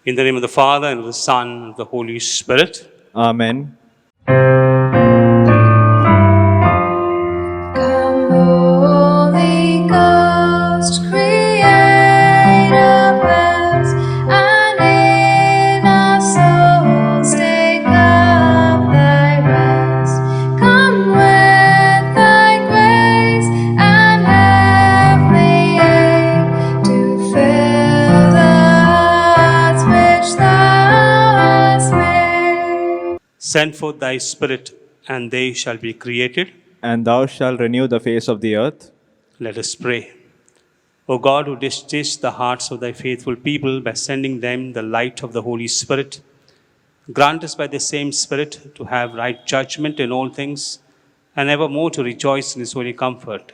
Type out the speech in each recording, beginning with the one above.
In the name of the Father, and of the Son, and of the Holy Spirit. Amen. Come, Holy Ghost, Creator bless, and in our souls take up thy rest. Come with thy grace and heavenly aid to fill the hearts which thou hast made. Send forth thy Spirit, and they shall be created. And thou shalt renew the face of the earth. Let us pray. O God, who didst taste the hearts of thy faithful people by sending them the light of the Holy Spirit, grant us by the same Spirit to have right judgment in all things, and evermore to rejoice in his holy comfort.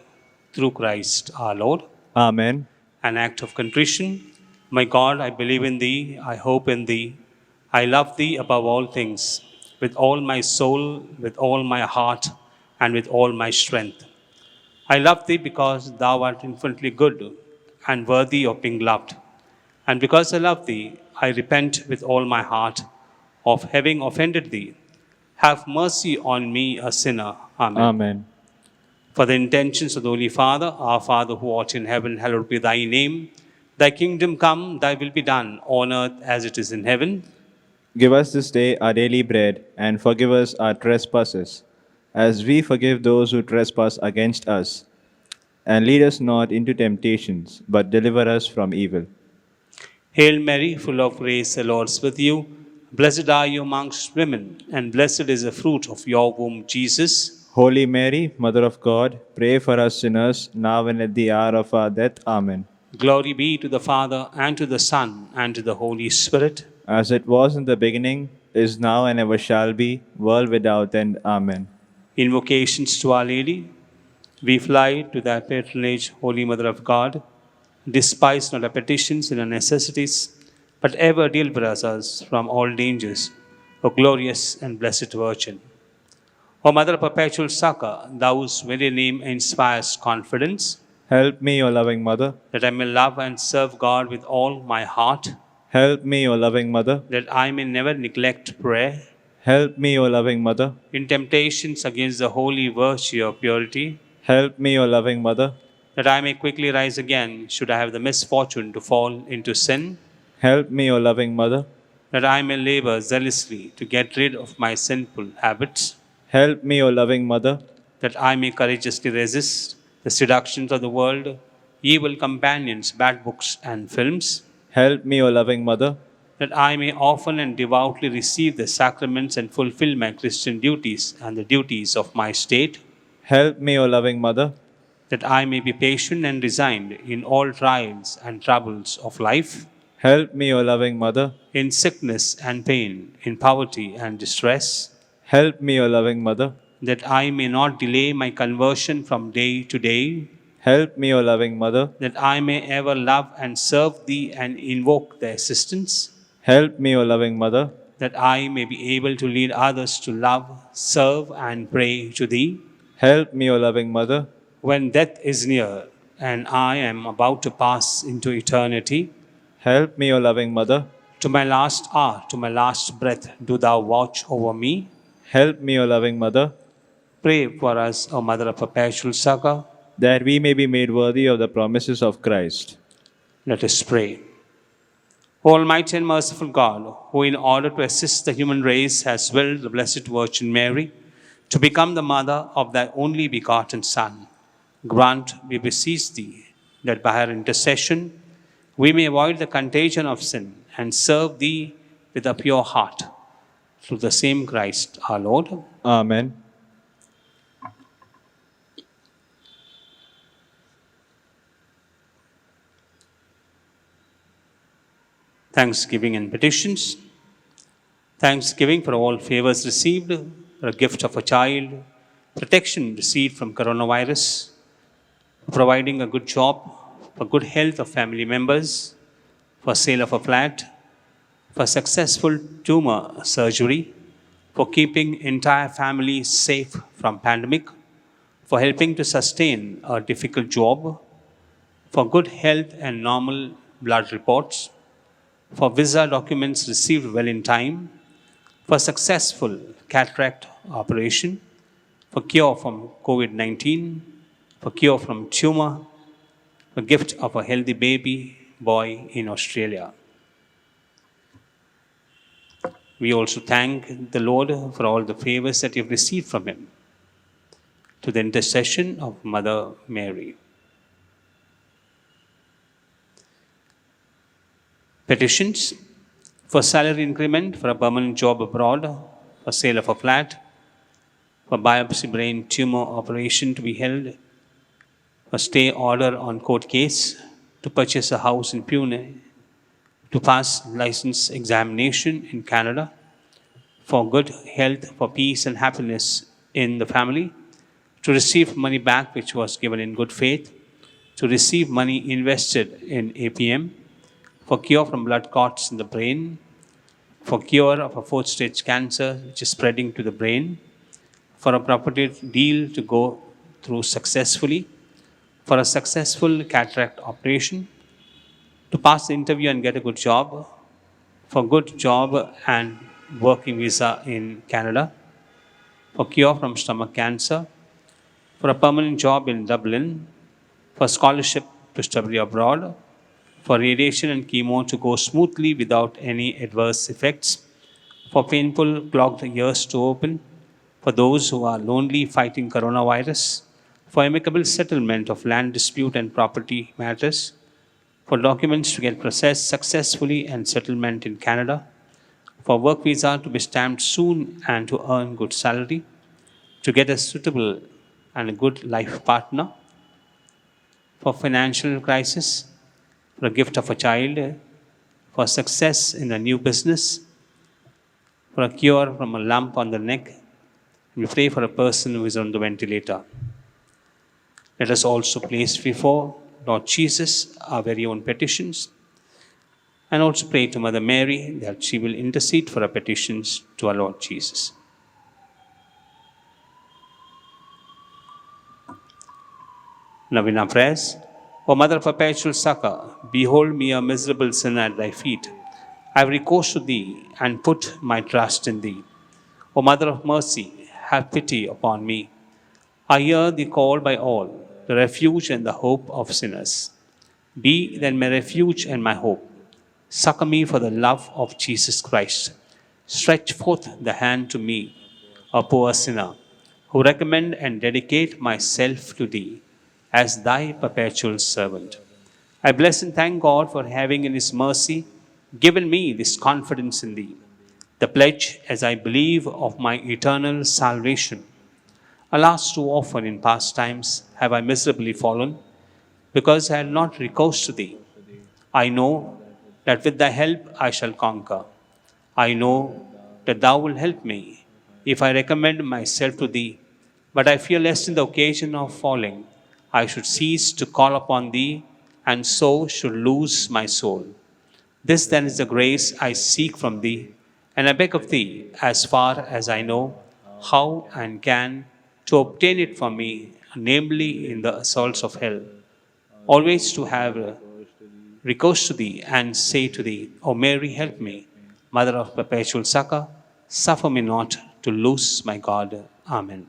Through Christ our Lord. Amen. An act of contrition. My God, I believe in thee, I hope in thee, I love thee above all things, with all my soul, with all my heart, and with all my strength. I love thee because thou art infinitely good and worthy of being loved. And because I love thee, I repent with all my heart of having offended thee. Have mercy on me, a sinner. Amen. Amen. For the intentions of the Holy Father, our Father who art in heaven, hallowed be thy name. Thy kingdom come, thy will be done, on earth as it is in heaven. Give us this day our daily bread, and forgive us our trespasses, as we forgive those who trespass against us. And lead us not into temptations, but deliver us from evil. Hail Mary, full of grace, the Lord is with you. Blessed are you amongst women, and blessed is the fruit of your womb, Jesus. Holy Mary, Mother of God, pray for us sinners, now and at the hour of our death. Amen. Glory be to the Father, and to the Son, and to the Holy Spirit. As it was in the beginning, is now, and ever shall be, world without end. Amen. Invocations to Our Lady. We fly to thy patronage, Holy Mother of God. Despise not our petitions and our necessities, but ever deliver us from all dangers, O glorious and blessed Virgin. O Mother of perpetual succor, thou whose very name inspires confidence, Help me, O loving Mother. that I may love and serve God with all my heart, Help me, O loving Mother. that I may never neglect prayer, Help me, O loving Mother. in temptations against the holy virtue of purity, Help me, O loving Mother. that I may quickly rise again should I have the misfortune to fall into sin, Help me, O loving Mother. that I may labor zealously to get rid of my sinful habits, Help me, O loving Mother. that I may courageously resist the seductions of the world, evil companions, bad books, and films, Help me, O loving Mother. that I may often and devoutly receive the sacraments and fulfill my Christian duties and the duties of my state, Help me, O loving Mother. that I may be patient and resigned in all trials and troubles of life, Help me, O loving Mother. in sickness and pain, in poverty and distress, Help me, O loving Mother. that I may not delay my conversion from day to day, Help me, O loving Mother. that I may ever love and serve Thee and invoke Thy assistance, Help me, O loving Mother. that I may be able to lead others to love, serve, and pray to Thee. Help me, O loving Mother. When death is near and I am about to pass into eternity, Help me, O loving Mother. to my last hour, to my last breath, do Thou watch over me. Help me, O loving Mother, Pray for us, O Mother of perpetual succor. that we may be made worthy of the promises of Christ. Let us pray. O Almighty and merciful God, who in order to assist the human race has willed the Blessed Virgin Mary to become the mother of thy only begotten Son, grant, we beseech thee, that by her intercession we may avoid the contagion of sin and serve thee with a pure heart. Through the same Christ our Lord. Amen. Thanksgiving and petitions. Thanksgiving for all favors received, for a gift of a child, protection received from coronavirus, for providing a good job, for good health of family members, for sale of a flat, for successful tumor surgery, for keeping entire families safe from pandemic, for helping to sustain a difficult job, for good health and normal blood reports, for visa documents received well in time, for successful cataract operation, for cure from COVID 19, for cure from tumor, for gift of a healthy baby boy in Australia. We also thank the Lord for all the favors that you've received from Him, to the intercession of Mother Mary. Petitions for salary increment, for a permanent job abroad, for sale of a flat, for biopsy brain tumor operation to be held, for stay order on court case, to purchase a house in Pune, to pass license examination in Canada, for good health, for peace and happiness in the family, to receive money back which was given in good faith, to receive money invested in APM, for cure from blood clots in the brain, for cure of a fourth stage cancer which is spreading to the brain, for a property deal to go through successfully, for a successful cataract operation, to pass the interview and get a good job, for good job and working visa in Canada, for cure from stomach cancer, for a permanent job in Dublin, for scholarship to study abroad, for radiation and chemo to go smoothly without any adverse effects, for painful clogged ears to open, for those who are lonely fighting coronavirus, for amicable settlement of land dispute and property matters, for documents to get processed successfully and settlement in Canada, for work visa to be stamped soon and to earn good salary, to get a suitable and a good life partner, for financial crisis, for a gift of a child, for success in a new business, for a cure from a lump on the neck. We pray for a person who is on the ventilator. Let us also place before Lord Jesus our very own petitions, and also pray to Mother Mary that she will intercede for our petitions to our Lord Jesus. Now in our prayers, O Mother of Perpetual Succor, behold me a miserable sinner at thy feet. I have recourse to thee and put my trust in thee. O Mother of Mercy, have pity upon me. I hear thee called by all, the refuge and the hope of sinners. Be then my refuge and my hope. Succor me for the love of Jesus Christ. Stretch forth the hand to me, a poor sinner, who recommend and dedicate myself to thee as thy perpetual servant. I bless and thank God for having in his mercy given me this confidence in thee, the pledge, as I believe, of my eternal salvation. Alas, too often in past times have I miserably fallen, because I had not recourse to thee. I know that with thy help I shall conquer. I know that thou wilt help me if I recommend myself to thee, but I fear lest in the occasion of falling I should cease to call upon thee, and so should lose my soul. This then is the grace I seek from thee, and I beg of thee, as far as I know how and can, to obtain it for me, namely in the assaults of hell, always to have recourse to thee and say to thee, O Mary, help me, Mother of Perpetual Succor, suffer me not to lose my God. Amen.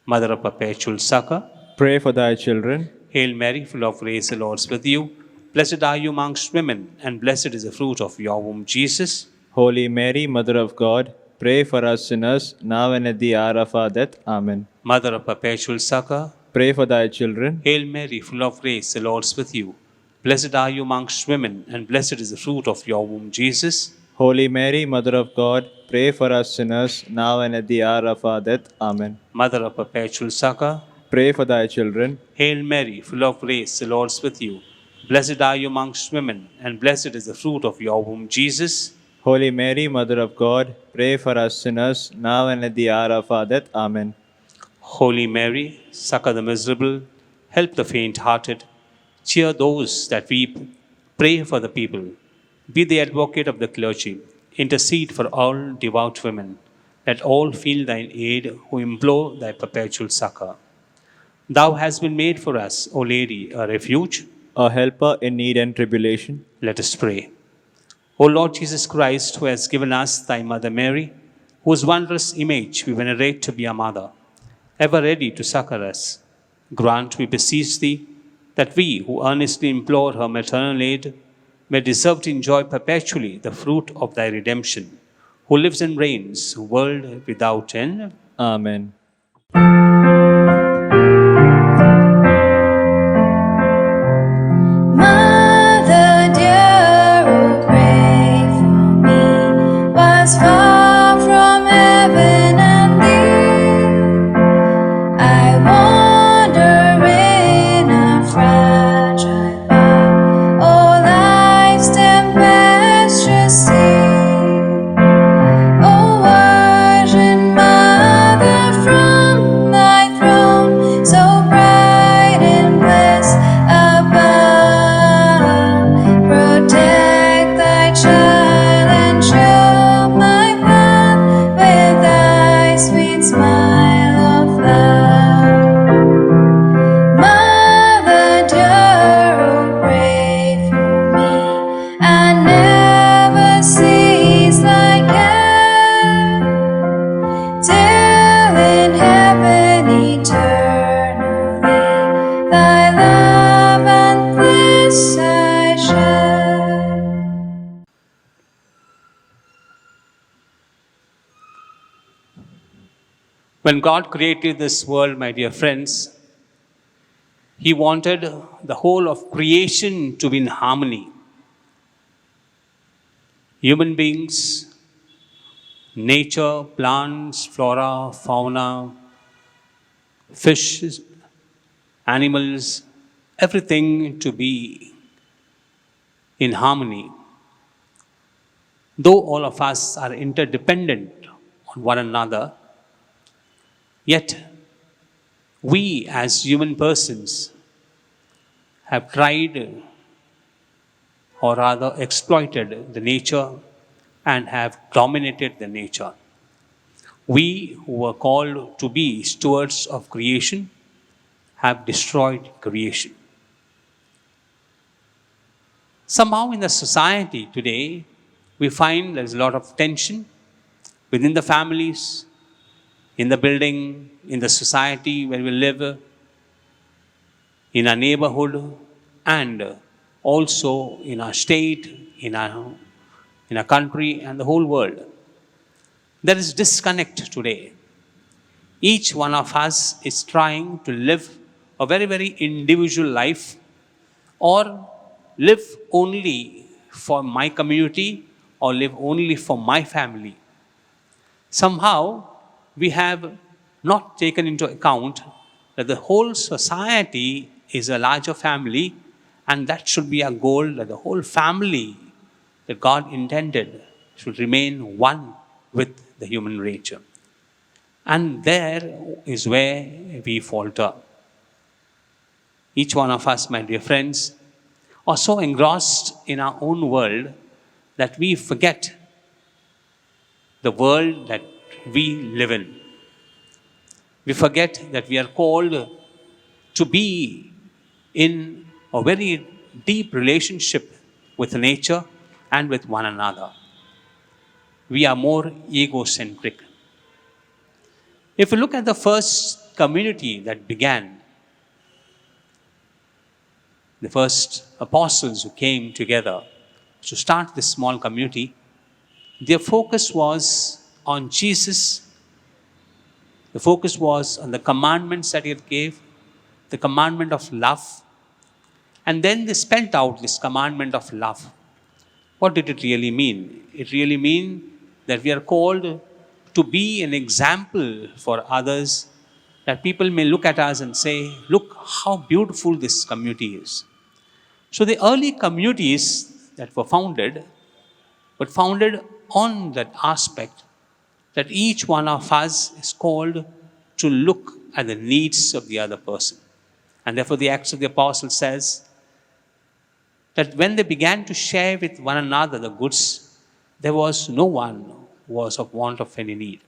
Mother of Perpetual Succor, Pray for thy children. Hail Mary, full of grace, the Lord is with you. Blessed are you amongst women, and blessed is the fruit of your womb, Jesus. Holy Mary, Mother of God, pray for us sinners, now and at the hour of our death. Amen. Mother of Perpetual Succor, Pray for thy children. Hail Mary, full of grace, the Lord is with you. Blessed are you amongst women, and blessed is the fruit of your womb, Jesus. Holy Mary, Mother of God, pray for us sinners, now and at the hour of our death. Amen. Mother of Perpetual Succor, Pray for thy children. Hail Mary, full of grace, the Lord is with you. Blessed are you amongst women, and blessed is the fruit of your womb, Jesus. Holy Mary, Mother of God, pray for us sinners, now and at the hour of our death. Amen. Holy Mary, succor the miserable, help the faint-hearted, cheer those that weep, pray for the people. Be the advocate of the clergy, intercede for all devout women. Let all feel thine aid who implore thy perpetual succor. Thou hast been made for us, O Lady, a refuge. A helper in need and tribulation. Let us pray. O Lord Jesus Christ, who has given us thy Mother Mary, whose wondrous image we venerate to be our mother, ever ready to succor us, grant, we beseech thee, that we who earnestly implore her maternal aid may deserve to enjoy perpetually the fruit of thy redemption, who lives and reigns, world without end. Amen. Mother dear, oh pray for me, was far from heaven and thee. I wander in a fragile bark, oh life's tempestuous sea. O Virgin Mother, from thy throne, so bright in bliss above, protect thy child and show my path with thy sweet smile of love. Mother dear, oh pray for me, and never cease thy care, till in heaven eternally thy love and bliss I share. When God created this world, my dear friends, He wanted the whole of creation to be in harmony. Human beings, nature, plants, flora, fauna, fish, animals, everything to be in harmony. Though all of us are interdependent on one another, yet we as human persons have tried or rather exploited the nature and have dominated the nature. We who were called to be stewards of creation have destroyed creation. Somehow in the society today, we find there's a lot of tension within the families, in the building, in the society where we live, in our neighborhood, and also in our state, in our country, and the whole world. There is disconnect today. Each one of us is trying to live a very, very individual life, or live only for my community, or live only for my family. Somehow, we have not taken into account that the whole society is a larger family, and that should be our goal, that the whole family that God intended should remain one with the human nature. And there is where we falter. Each one of us, my dear friends, are so engrossed in our own world that we forget the world that we live in. We forget that we are called to be in a very deep relationship with nature and with one another. We are more egocentric. If you look at the first community that began, the first apostles who came together to start this small community, their focus was on Jesus. The focus was on the commandments that He gave, the commandment of love. And then they spelled out this commandment of love. What did it really mean? It really means that we are called to be an example for others, that people may look at us and say, look how beautiful this community is. So the early communities that were founded on that aspect, that each one of us is called to look at the needs of the other person. And therefore the Acts of the Apostles says that when they began to share with one another the goods, there was no one who was of want of any need.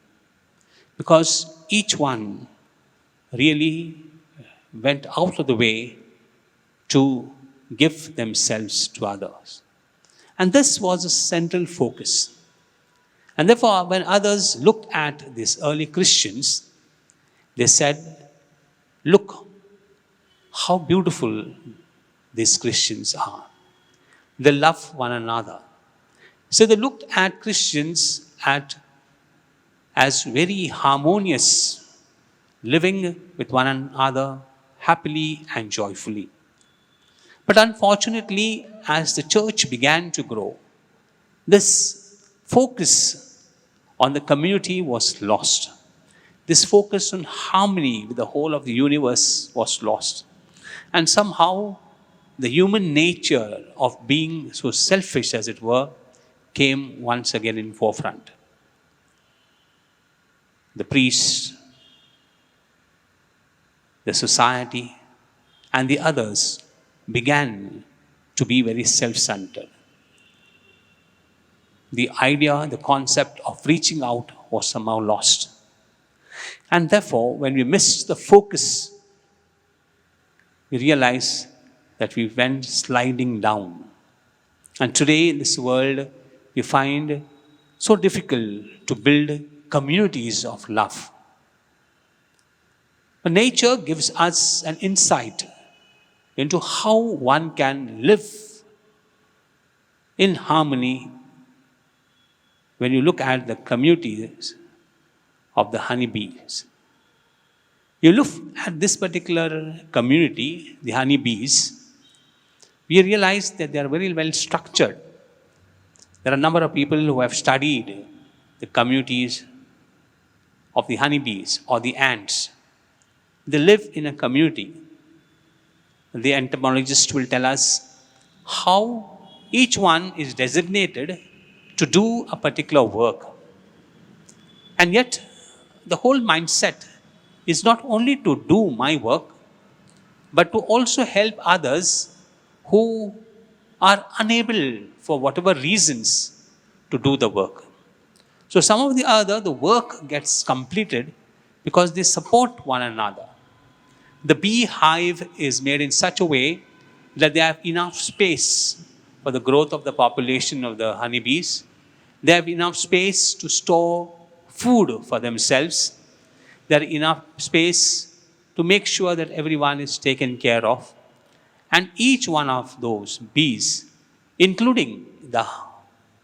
Because each one really went out of the way to give themselves to others. And this was a central focus. And therefore, when others looked at these early Christians, they said, look how beautiful these Christians are. They love one another. So they looked at Christians as very harmonious, living with one another happily and joyfully. But unfortunately, as the church began to grow, this focus on the community was lost. This focus on harmony with the whole of the universe was lost. And somehow, the human nature of being so selfish, as it were, came once again in forefront. The priests, the society, and the others began to be very self-centered. The idea, the concept of reaching out was somehow lost. And therefore, when we missed the focus, we realized that we went sliding down. And today in this world, we find so difficult to build communities of love. But nature gives us an insight into how one can live in harmony when you look at the communities of the honeybees. You look at this particular community, the honeybees, we realize that they are very well structured. There are a number of people who have studied the communities of the honeybees or the ants. They live in a community. The entomologist will tell us how each one is designated to do a particular work. And yet, the whole mindset is not only to do my work, but to also help others who are unable, for whatever reasons, to do the work. So some of the work gets completed because they support one another. The beehive is made in such a way that they have enough space for the growth of the population of the honeybees. They have enough space to store food for themselves. There are enough space to make sure that everyone is taken care of. And each one of those bees, including the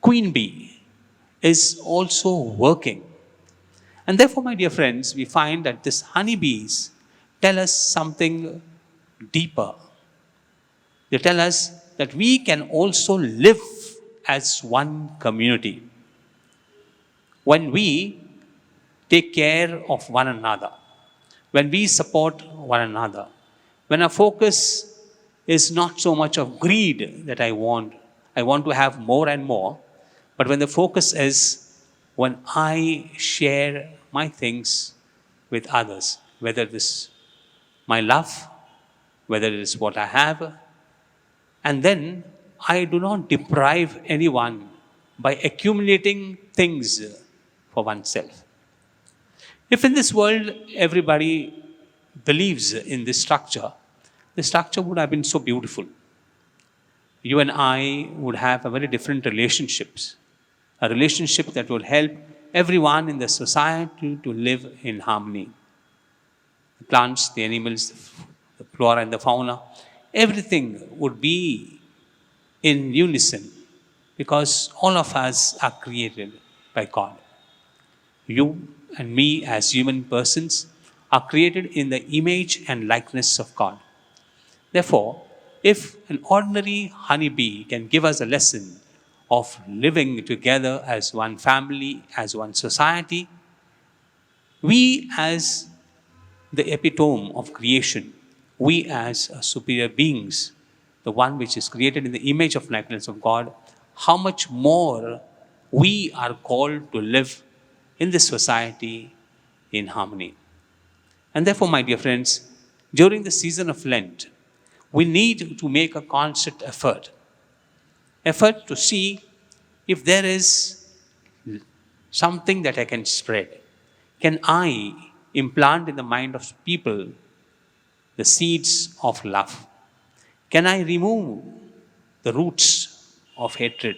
queen bee, is also working. And therefore, my dear friends, we find that these honeybees tell us something deeper. They tell us that we can also live as one community when we take care of one another, when we support one another, when our focus is not so much of greed that I want to have more and more, but when the focus is when I share my things with others, whether it is my love, whether it is what I have, and then I do not deprive anyone by accumulating things for oneself. If in this world everybody believes in this structure, the structure would have been so beautiful. You and I would have a very different relationships, a relationship that would help everyone in the society to live in harmony. The plants, the animals, the flora and the fauna, everything would be in unison because all of us are created by God. You and me as human persons are created in the image and likeness of God. Therefore, if an ordinary honeybee can give us a lesson of living together as one family, as one society, we as the epitome of creation, we as superior beings, the one which is created in the image of likeness of God, how much more we are called to live in this society in harmony. And therefore, my dear friends, during the season of Lent, we need to make a constant effort to see if there is something that I can spread. Can I implant in the mind of people the seeds of love? Can I remove the roots of hatred?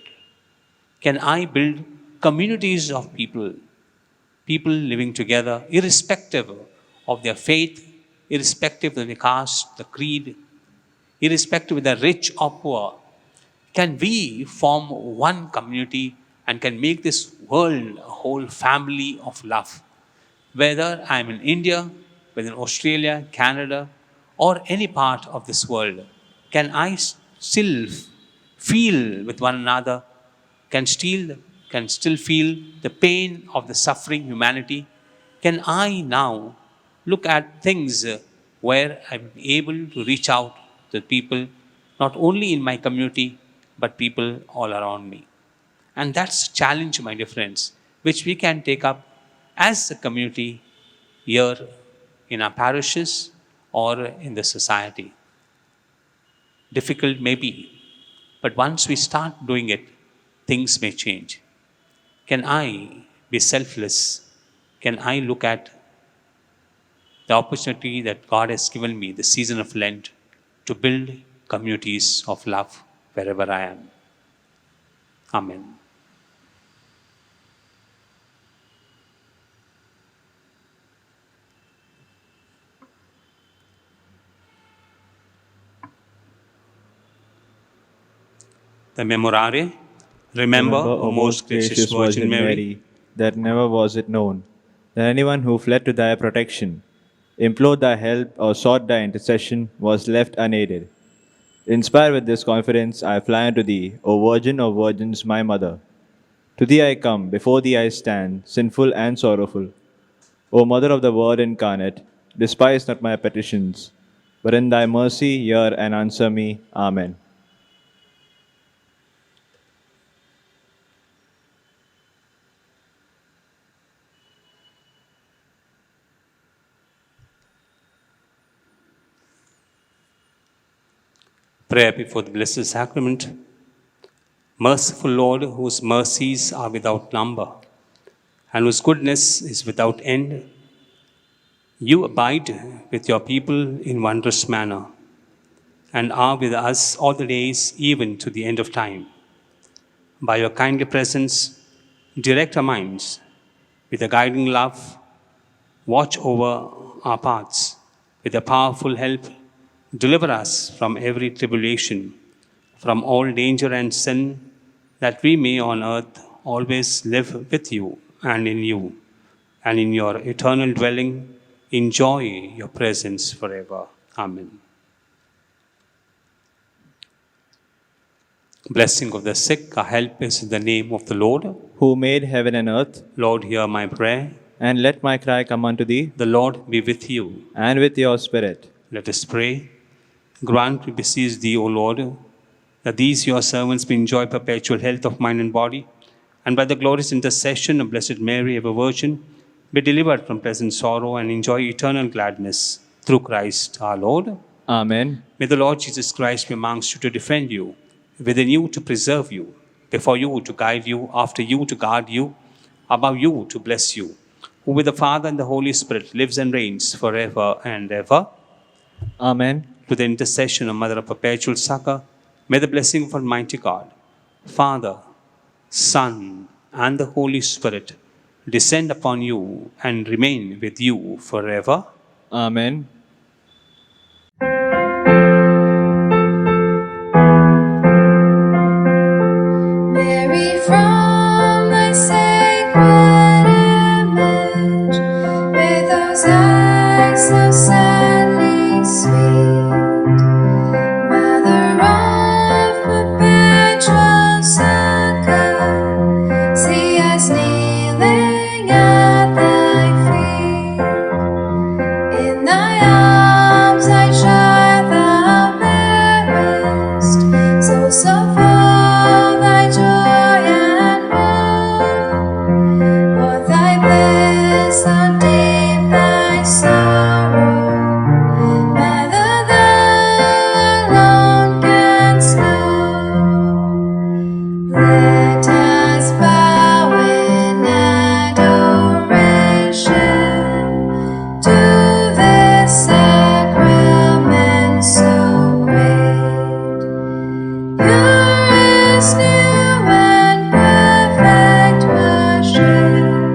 Can I build communities of people, people living together, irrespective of their faith, irrespective of their caste, the creed, irrespective of the rich or poor? Can we form one community and can make this world a whole family of love? Whether I'm in India, whether in Australia, Canada, or any part of this world, can I still feel with one another, can still feel the pain of the suffering humanity? Can I now look at things where I'm able to reach out to people, not only in my community, but people all around me? And that's a challenge, my dear friends, which we can take up as a community here in our parishes or in the society. Difficult maybe, but once we start doing it, things may change. Can I be selfless? Can I look at the opportunity that God has given me, the season of Lent, to build communities of love wherever I am? Amen. The Memorare. Remember, O most gracious Virgin Mary, that never was it known that anyone who fled to thy protection, implored thy help, or sought thy intercession was left unaided. Inspired with this confidence, I fly unto thee, O Virgin of Virgins, my Mother. To thee I come, before thee I stand, sinful and sorrowful. O Mother of the Word incarnate, despise not my petitions, but in thy mercy hear and answer me. Amen. Prayer before the Blessed Sacrament. Merciful Lord, whose mercies are without number and whose goodness is without end, you abide with your people in wondrous manner and are with us all the days, even to the end of time. By your kindly presence, direct our minds with a guiding love, watch over our paths with a powerful help. Deliver us from every tribulation, from all danger and sin, that we may on earth always live with you, and in your eternal dwelling enjoy your presence forever. Amen. Blessing of the sick, our help is in the name of the Lord. Who made heaven and earth, Lord, hear my prayer. and let my cry come unto thee, The Lord be with you. and with your spirit. Let us pray. Grant, we beseech thee, O Lord, that these your servants may enjoy perpetual health of mind and body, and by the glorious intercession of Blessed Mary, ever Virgin, be delivered from present sorrow and enjoy eternal gladness through Christ our Lord. Amen. May the Lord Jesus Christ be amongst you to defend you, within you to preserve you, before you to guide you, after you to guard you, above you to bless you, who with the Father and the Holy Spirit lives and reigns forever and ever. Amen. To the intercession of Mother of Perpetual Succor, may the blessing of Almighty God, Father, Son, and the Holy Spirit descend upon you and remain with you forever. Amen. Mary, from thy sacred image, with those eyes so sadly sweet, Mother of perpetual succor, see us kneeling at thy feet. In thy this new and perfect worship.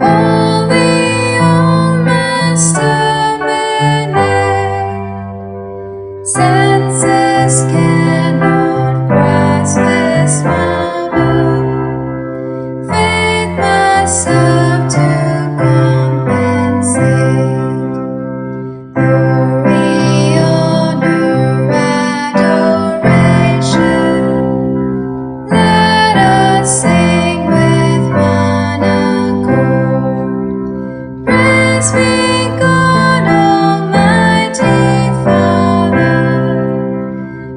Only old Master minute. Senses cannot grasp this marvel. Faith must serve to compensate. Glory, honor, adoration. Let us sing with one accord. Praise be God Almighty Father.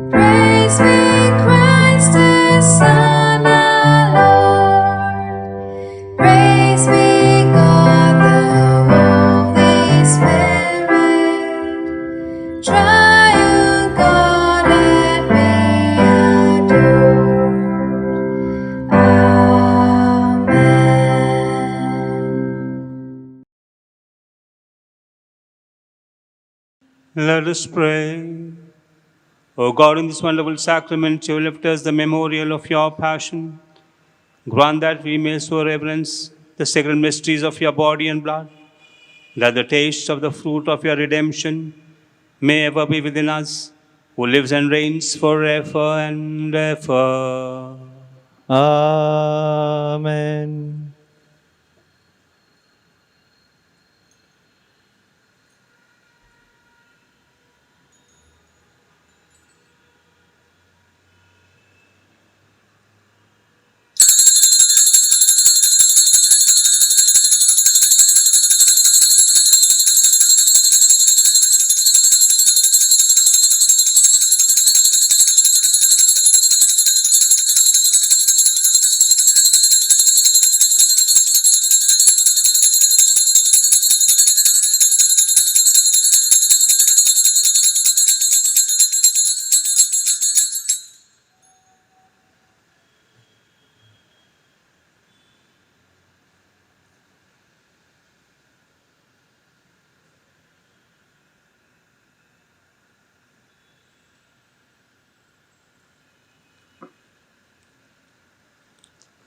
Praise be Christ His Son our Lord. Praise be God the Holy Spirit. Triune God, let me adore. Amen. Let us pray. O God, in this wonderful sacrament, you lift us the memorial of your passion. Grant that we may so reverence the sacred mysteries of your body and blood, that the taste of the fruit of your redemption may ever be within us, who lives and reigns forever and ever. Amen.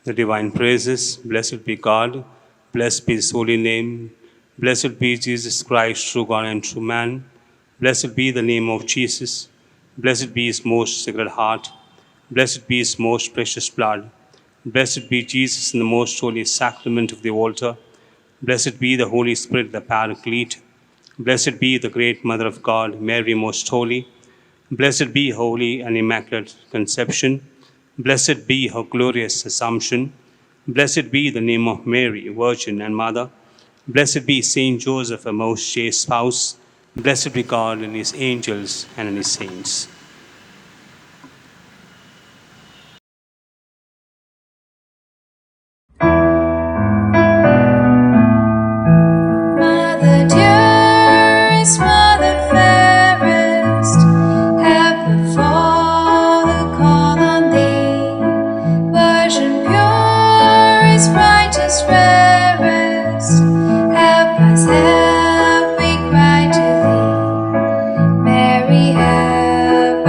The divine praises, blessed be God, blessed be his holy name, blessed be Jesus Christ, true God and true man, blessed be the name of Jesus, blessed be his most sacred heart, blessed be his most precious blood, blessed be Jesus in the most holy sacrament of the altar, blessed be the Holy Spirit, the Paraclete, blessed be the great Mother of God, Mary most holy, blessed be holy and immaculate conception. Blessed be her glorious assumption. Blessed be the name of Mary, Virgin and Mother. Blessed be Saint Joseph, her most chaste spouse. Blessed be God and his angels and in his saints. Mother dearest, Mother fairest, have before the call on thee. Virgin purest, brightest, rarest, help us, help, we cry to thee. Mary, help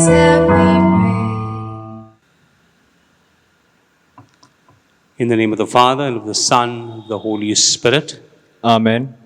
Christ have we prayed. In the name of the Father, and of the Son, and of the Holy Spirit. Amen.